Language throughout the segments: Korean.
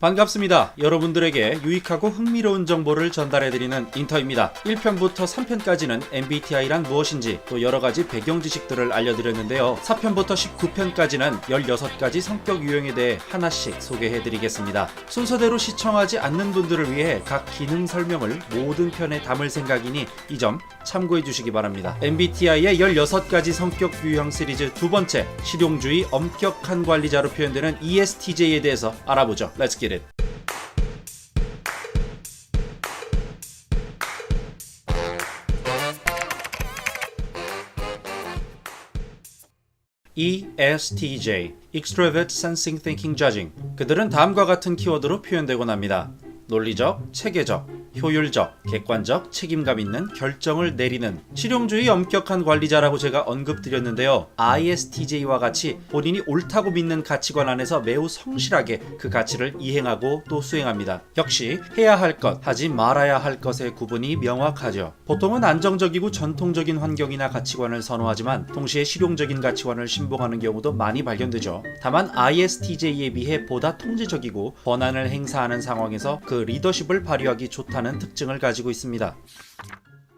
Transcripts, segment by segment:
반갑습니다. 여러분들에게 유익하고 흥미로운 정보를 전달해드리는 인터입니다. 1편부터 3편까지는 MBTI란 무엇인지 또 여러가지 배경 지식들을 알려드렸는데요. 4편부터 19편까지는 16가지 성격 유형에 대해 하나씩 소개해드리겠습니다. 순서대로 시청하지 않는 분들을 위해 각 기능 설명을 모든 편에 담을 생각이니 이 점 참고해주시기 바랍니다. MBTI의 16가지 성격 유형 시리즈 두 번째, 실용주의 엄격한 관리자로 표현되는 ESTJ에 대해서 알아보죠. Let's get it. ESTJ, Extrovert Sensing Thinking Judging. 그들은 다음과 같은 키워드로 표현되곤 합니다. 논리적, 체계적, 효율적, 객관적, 책임감 있는 결정을 내리는 실용주의 엄격한 관리자라고 제가 언급드렸는데요. ISTJ와 같이 본인이 옳다고 믿는 가치관 안에서 매우 성실하게 그 가치를 이행하고 또 수행합니다. 역시 해야 할 것, 하지 말아야 할 것의 구분이 명확하죠. 보통은 안정적이고 전통적인 환경이나 가치관을 선호하지만 동시에 실용적인 가치관을 신봉하는 경우도 많이 발견되죠. 다만 ISTJ에 비해 보다 통제적이고 권한을 행사하는 상황에서 그 리더십을 발휘하기 좋다는 특징을 가지고 있습니다.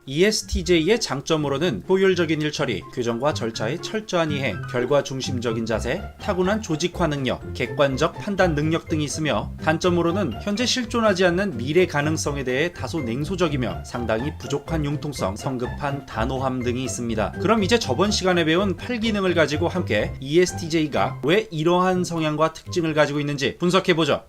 ESTJ의 장점으로는 효율적인 일처리, 규정과 절차의 철저한 이행, 결과 중심적인 자세, 타고난 조직화 능력, 객관적 판단 능력 등이 있으며 단점으로는 현재 실존하지 않는 미래 가능성에 대해 다소 냉소적이며 상당히 부족한 융통성, 성급한 단호함 등이 있습니다. 그럼 이제 저번 시간에 배운 8기능을 가지고 함께 ESTJ가 왜 이러한 성향과 특징을 가지고 있는지 분석해보죠.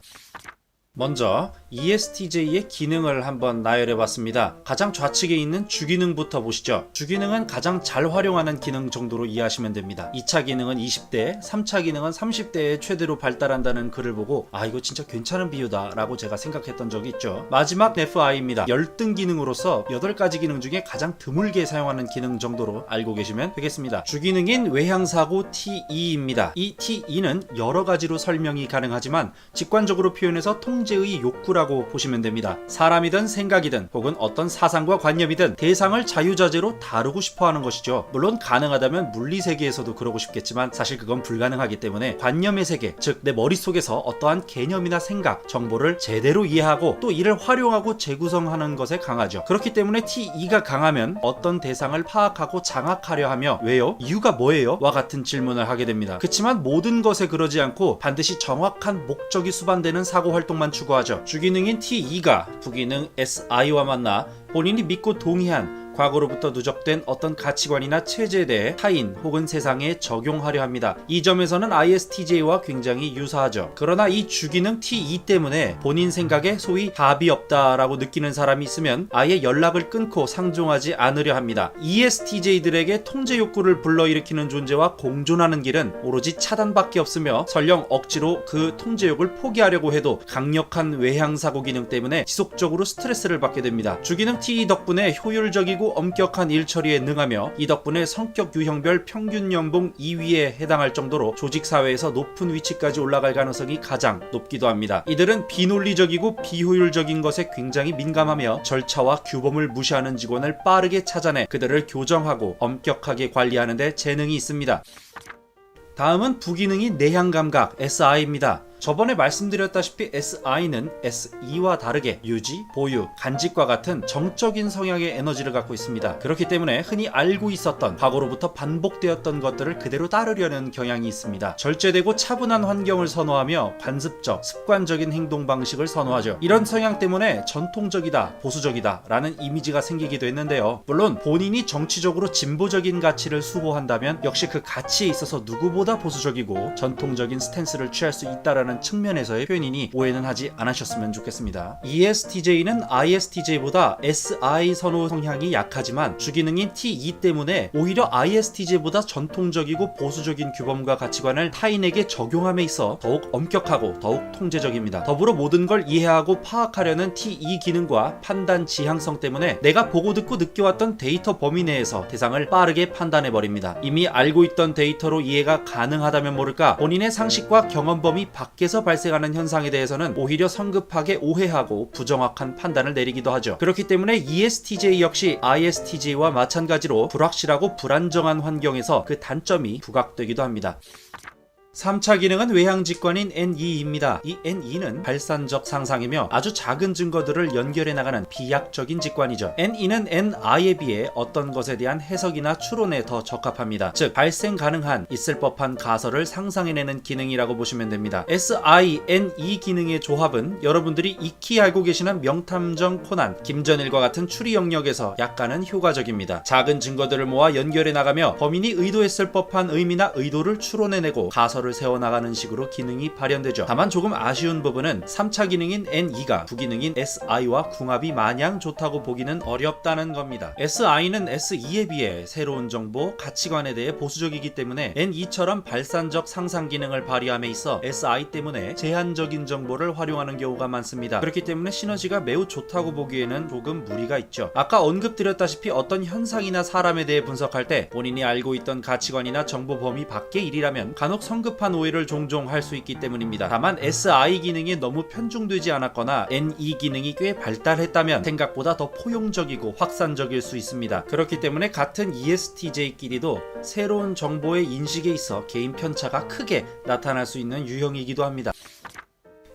먼저 ESTJ의 기능을 한번 나열해봤습니다. 가장 좌측에 있는 주기능부터 보시죠. 주기능은 가장 잘 활용하는 기능 정도로 이해하시면 됩니다. 2차 기능은 20대, 3차 기능은 30대에 최대로 발달한다는 글을 보고 이거 진짜 괜찮은 비유다 라고 제가 생각했던 적이 있죠. 마지막 FI입니다. 열등 기능으로서 8가지 기능 중에 가장 드물게 사용하는 기능 정도로 알고 계시면 되겠습니다. 주기능인 외향사고 T2입니다. 이 T2는 여러 가지로 설명이 가능하지만 직관적으로 표현해서 통제의 욕구라고 보시면 됩니다. 사람이든 생각이든 혹은 어떤 사상과 관념이든 대상을 자유자재로 다루고 싶어하는 것이죠. 물론 가능하다면 물리세계에서도 그러고 싶겠지만 사실 그건 불가능하기 때문에 관념의 세계, 즉 내 머릿속에서 어떠한 개념이나 생각, 정보를 제대로 이해하고 또 이를 활용하고 재구성하는 것에 강하죠. 그렇기 때문에 T2가 강하면 어떤 대상을 파악하고 장악하려 하며 왜요? 이유가 뭐예요? 와 같은 질문을 하게 됩니다. 그치만 모든 것에 그러지 않고 반드시 정확한 목적이 수반되는 사고 활동만 추구하죠. 주기능인 T2가 부기능 SI와 만나 본인이 믿고 동의한 과거로부터 누적된 어떤 가치관이나 체제에 대해 타인 혹은 세상에 적용하려 합니다. 이 점에서는 ISTJ와 굉장히 유사하죠. 그러나 이 주기능 T2 때문에 본인 생각에 소위 답이 없다라고 느끼는 사람이 있으면 아예 연락을 끊고 상종하지 않으려 합니다. ESTJ들에게 통제 욕구를 불러일으키는 존재와 공존하는 길은 오로지 차단밖에 없으며 설령 억지로 그 통제욕을 포기하려고 해도 강력한 외향사고 기능 때문에 지속적으로 스트레스를 받게 됩니다. 주기능 T2 덕분에 효율적이고 엄격한 일처리에 능하며 이 덕분에 성격 유형별 평균 연봉 2위에 해당할 정도로 조직사회에서 높은 위치까지 올라갈 가능성이 가장 높기도 합니다. 이들은 비논리적이고 비효율적인 것에 굉장히 민감하며 절차와 규범을 무시하는 직원을 빠르게 찾아내 그들을 교정하고 엄격하게 관리하는 데 재능이 있습니다. 다음은 부기능인 내향감각 SI입니다. 저번에 말씀드렸다시피 SI는 SE와 다르게 유지, 보유, 간직과 같은 정적인 성향의 에너지를 갖고 있습니다. 그렇기 때문에 흔히 알고 있었던 과거로부터 반복되었던 것들을 그대로 따르려는 경향이 있습니다. 절제되고 차분한 환경을 선호하며 관습적, 습관적인 행동 방식을 선호하죠. 이런 성향 때문에 전통적이다, 보수적이다 라는 이미지가 생기기도 했는데요. 물론 본인이 정치적으로 진보적인 가치를 수호한다면 역시 그 가치에 있어서 누구보다 보수적이고 전통적인 스탠스를 취할 수 있다라는 측면에서의 표현이니 오해는 하지 않으셨으면 좋겠습니다. ESTJ는 ISTJ보다 SI 선호 성향이 약하지만 주기능인 T2 때문에 오히려 ISTJ보다 전통적이고 보수적인 규범과 가치관을 타인에게 적용함에 있어 더욱 엄격하고 더욱 통제적입니다. 더불어 모든 걸 이해하고 파악하려는 T2 기능과 판단 지향성 때문에 내가 보고 듣고 느껴왔던 데이터 범위 내에서 대상을 빠르게 판단해버립니다. 이미 알고 있던 데이터로 이해가 가능하다면 모를까 본인의 상식과 경험 범위 밖에서 발생하는 현상에 대해서는 오히려 성급하게 오해하고 부정확한 판단을 내리기도 하죠. 그렇기 때문에 ESTJ 역시 ISTJ와 마찬가지로 불확실하고 불안정한 환경에서 그 단점이 부각되기도 합니다. 3차 기능은 외향직관인 NE입니다. 이 NE는 발산적 상상이며 아주 작은 증거들을 연결해 나가는 비약적인 직관이죠. NE는 NI에 비해 어떤 것에 대한 해석이나 추론에 더 적합합니다. 즉 발생 가능한 있을 법한 가설을 상상해내는 기능이라고 보시면 됩니다. SINE 기능의 조합은 여러분들이 익히 알고 계시는 명탐정 코난, 김전일과 같은 추리 영역에서 약간은 효과적입니다. 작은 증거들을 모아 연결해 나가며 범인이 의도했을 법한 의미나 의도를 추론해내고 가설을 세워나가는 식으로 기능이 발현되죠. 다만 조금 아쉬운 부분은 3차 기능인 NE가 부기능인 SI와 궁합이 마냥 좋다고 보기는 어렵다는 겁니다. SI는 SE에 비해 새로운 정보, 가치관에 대해 보수적이기 때문에 NE처럼 발산적 상상 기능을 발휘함에 있어 SI 때문에 제한적인 정보를 활용하는 경우가 많습니다. 그렇기 때문에 시너지가 매우 좋다고 보기에는 조금 무리가 있죠. 아까 언급드렸다시피 어떤 현상이나 사람에 대해 분석할 때 본인이 알고 있던 가치관이나 정보 범위 밖의 일이라면 간혹 성급한 오해를 종종 할 수 있기 때문입니다. 다만 SI 기능이 너무 편중되지 않았거나 NE 기능이 꽤 발달했다면 생각보다 더 포용적이고 확산적일 수 있습니다. 그렇기 때문에 같은 ESTJ끼리도 새로운 정보의 인식에 있어 개인 편차가 크게 나타날 수 있는 유형이기도 합니다.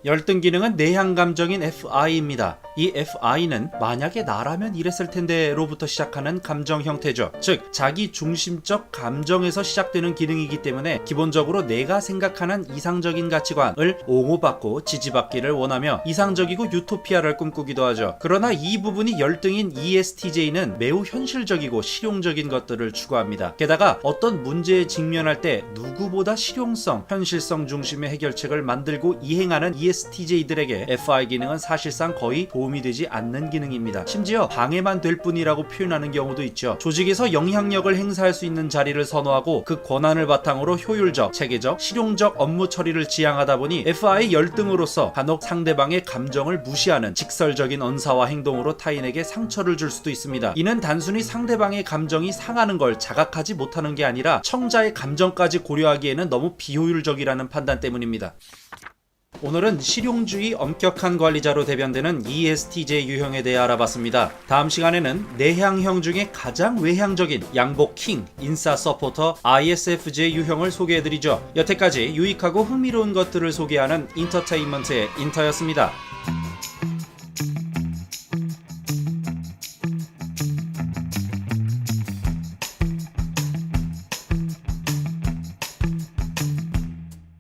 열등 기능은 내향 감정인 FI입니다. 이 FI는 만약에 나라면 이랬을 텐데 로부터 시작하는 감정 형태죠. 즉 자기 중심적 감정에서 시작되는 기능이기 때문에 기본적으로 내가 생각하는 이상적인 가치관을 옹호받고 지지받기를 원하며 이상적이고 유토피아를 꿈꾸기도 하죠. 그러나 이 부분이 열등인 ESTJ는 매우 현실적이고 실용적인 것들을 추구합니다. 게다가 어떤 문제에 직면할 때 누구보다 실용성, 현실성 중심의 해결책을 만들고 이행하는 ESTJ들에게 FI 기능은 사실상 거의 도움이 되지 않는 기능입니다. 심지어 방해만 될 뿐이라고 표현하는 경우도 있죠. 조직에서 영향력을 행사할 수 있는 자리를 선호하고 그 권한을 바탕으로 효율적, 체계적, 실용적 업무 처리를 지향하다 보니 FI 열등으로서 간혹 상대방의 감정을 무시하는 직설적인 언사와 행동으로 타인에게 상처를 줄 수도 있습니다. 이는 단순히 상대방의 감정이 상하는 걸 자각하지 못하는 게 아니라 청자의 감정까지 고려하기에는 너무 비효율적이라는 판단 때문입니다. 오늘은 실용주의 엄격한 관리자로 대변되는 ESTJ 유형에 대해 알아봤습니다. 다음 시간에는 내향형 중에 가장 외향적인 양복 킹, 인싸 서포터 ISFJ 유형을 소개해드리죠. 여태까지 유익하고 흥미로운 것들을 소개하는 인터테인먼트의 인터였습니다.